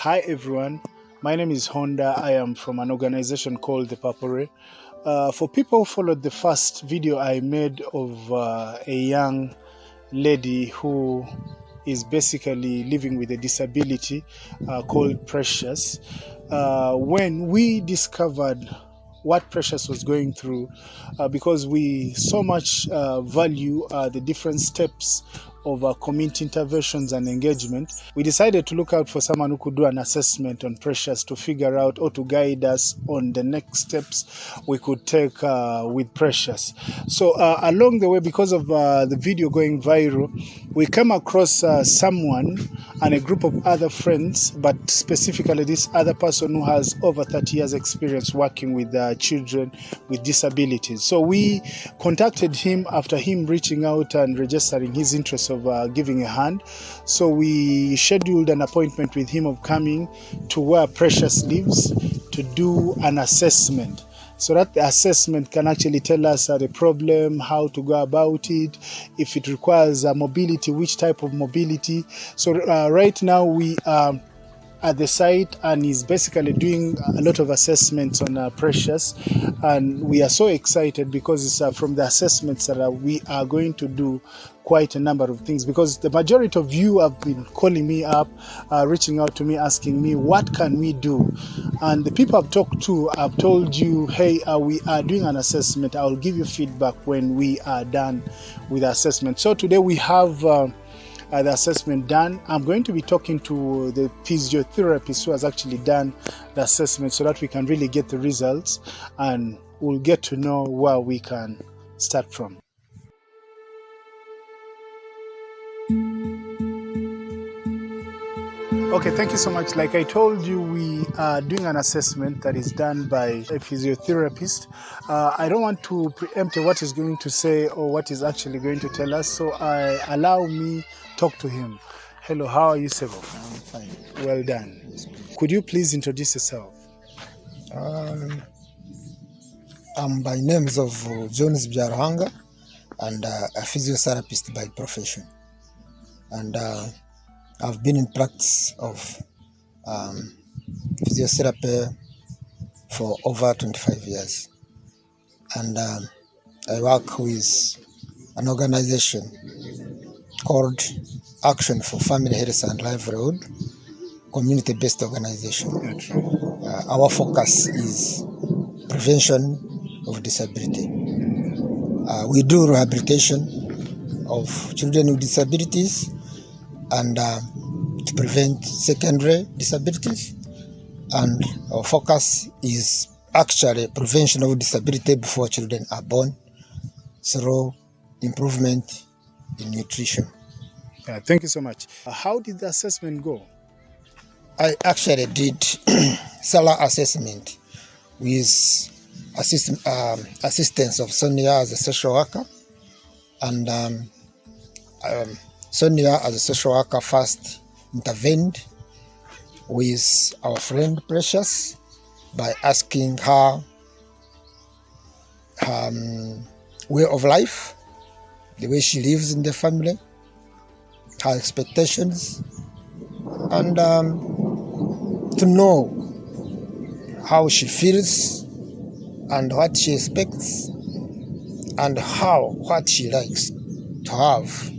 Hi everyone, my name is Honda. I am from an organization called the Papore. For people who followed the first video I made of a young lady who is basically living with a disability called Precious, when we discovered what Precious was going through, because we so much value the different steps of community interventions and engagement, we decided to look out for someone who could do an assessment on Precious to figure out or to guide us on the next steps we could take with Precious. So along the way, because of the video going viral, we came across someone and a group of other friends, but specifically this other person who has over 30 years experience working with children with disabilities. So we contacted him after him reaching out and registering his interest of giving a hand. So we scheduled an appointment with him of coming to where Precious lives to do an assessment, so that the assessment can actually tell us the problem, how to go about it, if it requires mobility, which type of mobility. So right now we are at the site and he's basically doing a lot of assessments on Precious, and we are so excited because it's from the assessments that we are going to do quite a number of things, because the majority of you have been calling me up, reaching out to me, asking me what can we do, and the people I've talked to have told you, hey, we are doing an assessment, I'll give you feedback when we are done with the assessment. So today we have the assessment done. I'm going to be talking to the physiotherapist who has actually done the assessment so that we can really get the results and we'll get to know where we can start from. Okay, thank you so much. Like I told you, we are doing an assessment that is done by a physiotherapist. I don't want to preempt what he's going to say or what he's actually going to tell us, so allow me talk to him. Hello, how are you, Sebo? I'm fine. Well done. Could you please introduce yourself? I'm by names of Jones Bjarhanga and a physiotherapist by profession. And I've been in practice of physiotherapy for over 25 years. And I work with an organization called Action for Family Health and Livelihood, community-based organization. Our focus is prevention of disability. We do rehabilitation of children with disabilities and to prevent secondary disabilities. And our focus is actually prevention of disability before children are born through improvement in nutrition. Thank you so much. How did the assessment go? I actually did cellular assessment with assistance of Sonia as a social worker, and Sonia as a social worker first intervened with our friend Precious by asking her way of life, the way she lives in the family, her expectations, and to know how she feels and what she expects and what she likes to have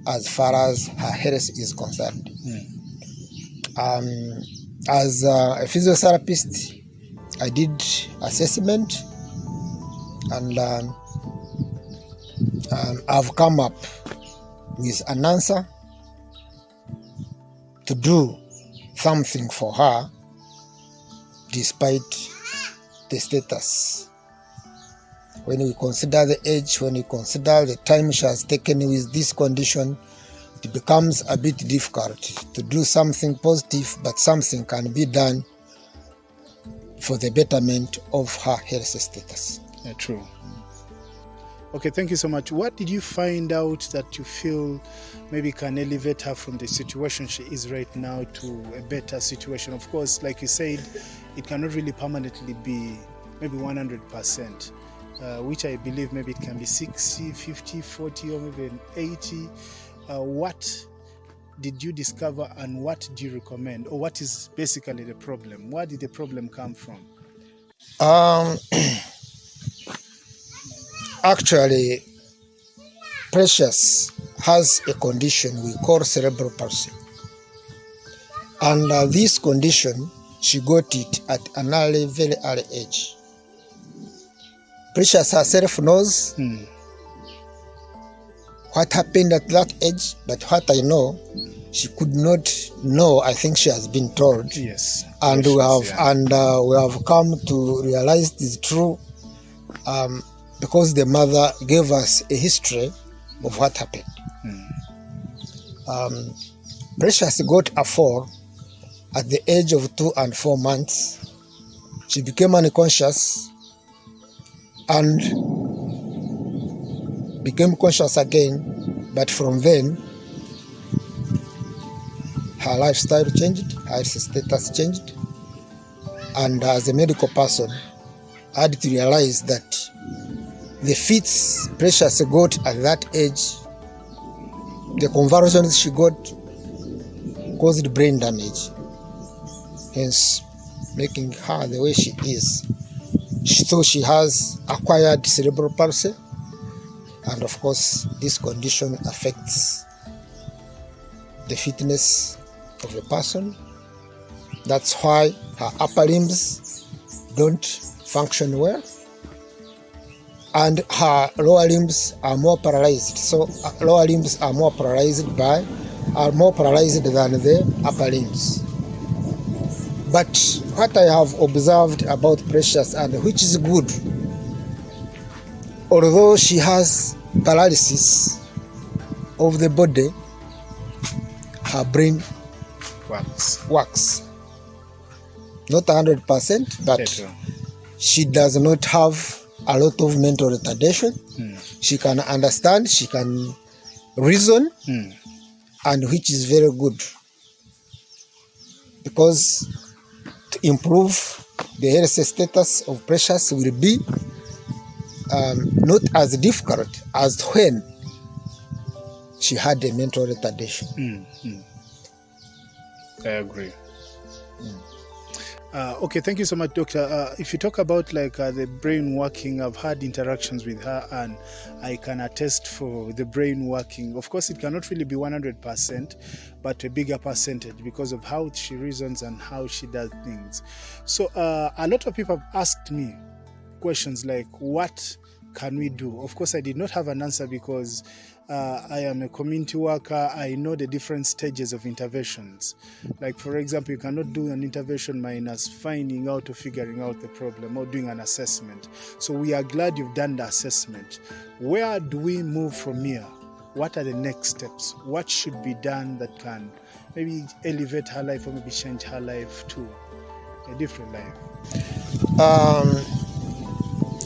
as far as her health is concerned. As a physiotherapist, I did assessment and I've come up with an answer to do something for her despite the status. When we consider the age, when we consider the time she has taken with this condition, it becomes a bit difficult to do something positive, but something can be done for the betterment of her health status. Yeah, true. Okay, thank you so much. What did you find out that you feel maybe can elevate her from the situation she is right now to a better situation? Of course, like you said, it cannot really permanently be maybe 100%, which I believe maybe it can be 60, 50, 40, or maybe 80. What did you discover and what do you recommend? Or what is basically the problem? Where did the problem come from? Actually, Precious has a condition we call cerebral palsy. And this condition, she got it at an early, very early age. Precious herself knows what happened at that age, but what I know, she could not know. I think she has been told. Yes. And we have come to realize it is true, because the mother gave us a history of what happened. Precious got a fall at the age of 2 and 4 months. She became unconscious and became conscious again, but from then her lifestyle changed, her status changed, and as a medical person I had to realize that the fits Precious got at that age, the convulsions she got, caused brain damage, hence making her the way she is. So she has acquired cerebral palsy, and of course this condition affects the fitness of the person. That's why her upper limbs don't function well, and her lower limbs are more paralyzed. So lower limbs are more paralyzed than the upper limbs. But what I have observed about Precious, and which is good, although she has paralysis of the body, her brain works. Not 100%, but she does not have a lot of mental retardation. She can understand, she can reason, and which is very good, because to improve the health status of Precious will be not as difficult as when she had a mental retardation. I agree. Okay, thank you so much, Doctor. If you talk about the brain working, I've had interactions with her and I can attest for the brain working. Of course, it cannot really be 100%, but a bigger percentage because of how she reasons and how she does things. So a lot of people have asked me questions like, what can we do? Of course, I did not have an answer because I am a community worker. I know the different stages of interventions. Like, for example, you cannot do an intervention minus finding out or figuring out the problem or doing an assessment. So we are glad you've done the assessment. Where do we move from here? What are the next steps? What should be done that can maybe elevate her life or maybe change her life to a different life?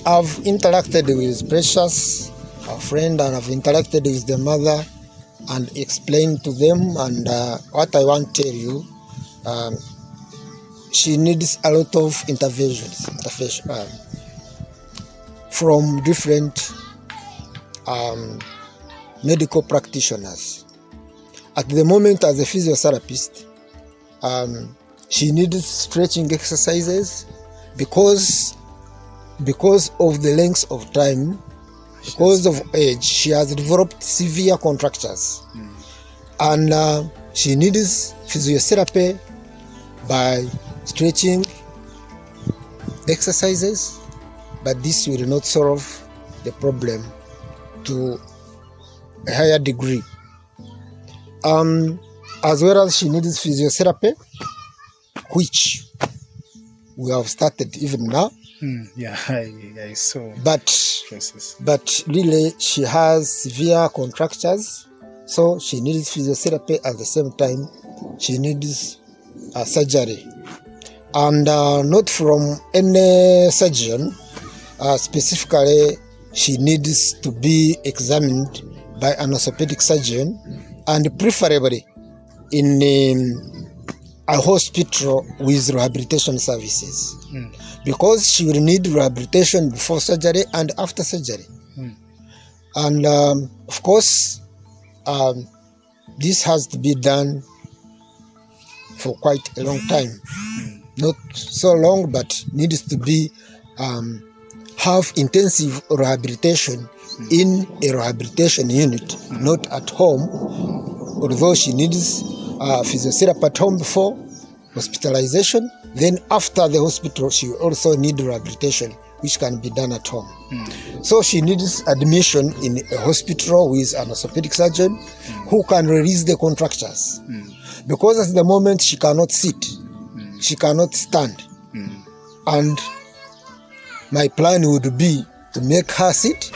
I've interacted with Precious, a friend, and I've interacted with the mother and explained to them. And what I want to tell you, she needs a lot of interventions from different medical practitioners. At the moment, as a physiotherapist, she needs stretching exercises because of the length of time, because of age, she has developed severe contractures. And she needs physiotherapy by stretching exercises, but this will not solve the problem to a higher degree. As well as she needs physiotherapy, which we have started even now. Yeah, I saw. But really, she has severe contractures, so she needs physiotherapy. At the same time, she needs surgery, and not from any surgeon. Specifically, she needs to be examined by an orthopedic surgeon, and preferably in a hospital with rehabilitation services. Because she will need rehabilitation before surgery and after surgery. And of course, this has to be done for quite a long time. Not so long, but needs to be have intensive rehabilitation in a rehabilitation unit, not at home. Although she needs physiotherapy at home before hospitalization, then after the hospital, she also needs rehabilitation, which can be done at home. So she needs admission in a hospital with an orthopedic surgeon who can release the contractures. Because at the moment she cannot sit, she cannot stand. And my plan would be to make her sit,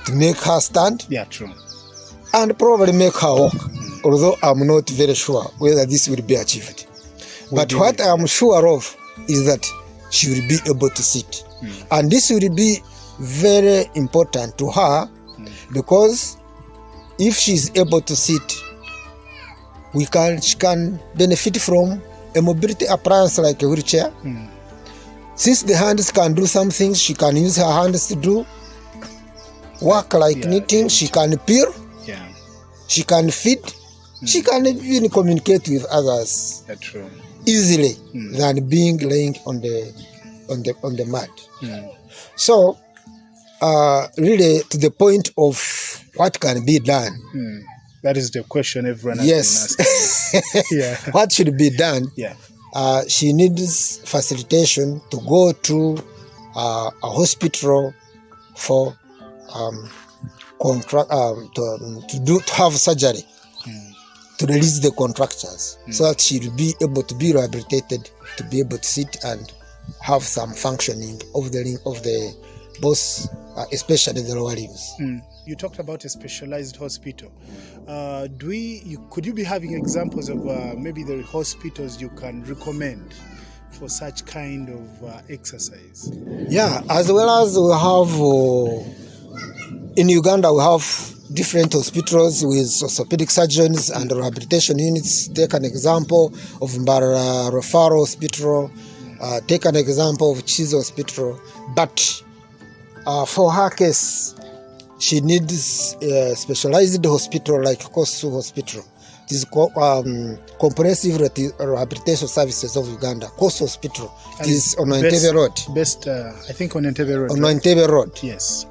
to make her stand, Yeah, true. and probably make her walk. Although I'm not very sure whether this will be achieved. But what I am sure of is that she will be able to sit. And this will be very important to her, because if she is able to sit, she can benefit from a mobility appliance like a wheelchair. Since the hands can do some things, she can use her hands to do work like knitting. She can peel, she can feed, she can even communicate with others easily than being laying on the mat. So really to the point of what can be done. That is the question everyone has been asking. What should be done? She needs facilitation to go to a hospital for to have surgery to release the contractures, so that she will be able to be rehabilitated, to be able to sit and have some functioning of the both, especially the lower limbs. You talked about a specialized hospital. Could you be having examples of maybe the hospitals you can recommend for such kind of exercise? Yeah, as well as we have in Uganda, we have different hospitals with orthopedic surgeons and rehabilitation units. Take an example of Mbara Referral Hospital. Take an example of Chizo Hospital. But for her case, she needs a specialized hospital like Kosu Hospital. It is Comprehensive Rehabilitation Services of Uganda, Kosu Hospital. It is on Entebbe Road. I think on Entebbe Road. On Entebbe Road. Yes.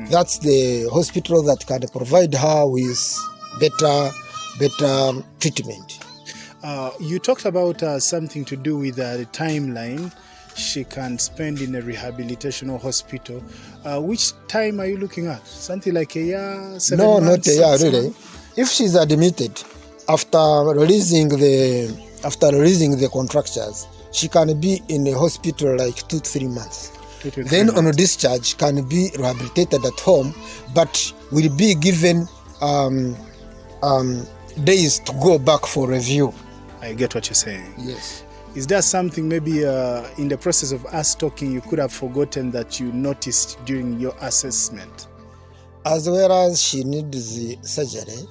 That's the hospital that can provide her with better treatment. You talked about something to do with the timeline she can spend in a rehabilitational hospital. Which time are you looking at? Something like a year, 7 months? No, not a year, really. If she's admitted after releasing the contractures, she can be in a hospital like 2 to 3 months. Then on a discharge, can be rehabilitated at home, but will be given days to go back for review. I get what you're saying. Yes. Is there something maybe in the process of us talking you could have forgotten that you noticed during your assessment? As well as she needs the surgery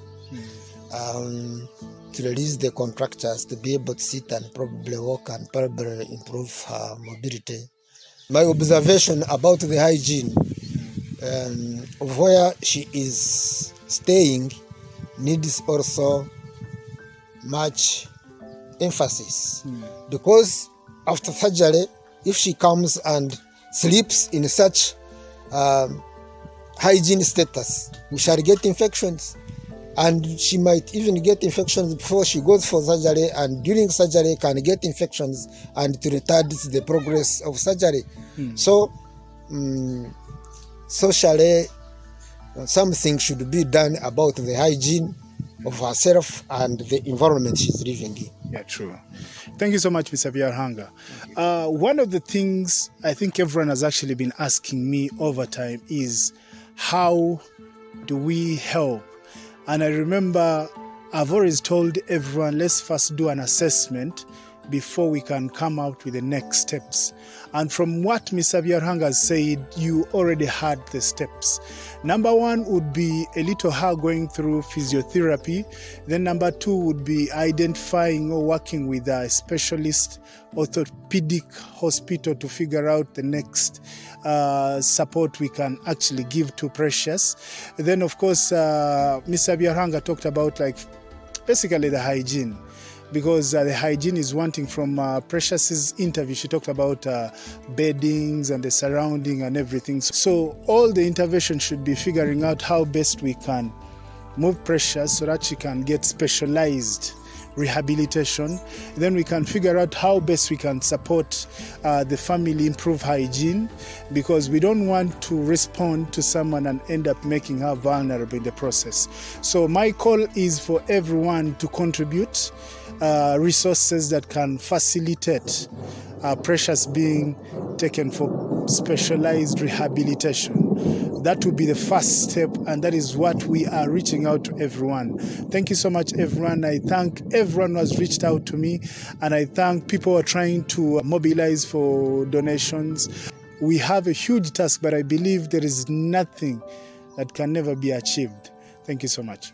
to release the contractures, to be able to sit and probably walk and probably improve her mobility. My observation about the hygiene of where she is staying needs also much emphasis, because after surgery, if she comes and sleeps in such hygiene status, we shall get infections, and she might even get infections before she goes for surgery, and during surgery can get infections and to retard the progress of surgery. So socially, something should be done about the hygiene of herself and the environment she's living in. Yeah, true. Thank you so much, Mr. Byarhanga. One of the things I think everyone has actually been asking me over time is, how do we help? And I remember I've always told everyone, let's first do an assessment before we can come out with the next steps. And from what Mr. Biarhanga has said, you already had the steps. Number one would be a little her going through physiotherapy. Then number two would be identifying or working with a specialist orthopedic hospital to figure out the next support we can actually give to Precious. Then of course, Mr. Biarhanga talked about like basically the hygiene, because the hygiene is wanting from Precious's interview. She talked about beddings and the surrounding and everything. So all the intervention should be figuring out how best we can move Precious so that she can get specialized rehabilitation. Then we can figure out how best we can support the family, improve hygiene, because we don't want to respond to someone and end up making her vulnerable in the process. So my call is for everyone to contribute resources that can facilitate Precious being taken for specialized rehabilitation. That would be the first step, and that is what we are reaching out to everyone. Thank you so much, everyone. I thank everyone who has reached out to me, and I thank people who are trying to mobilize for donations. We have a huge task, but I believe there is nothing that can never be achieved. Thank you so much.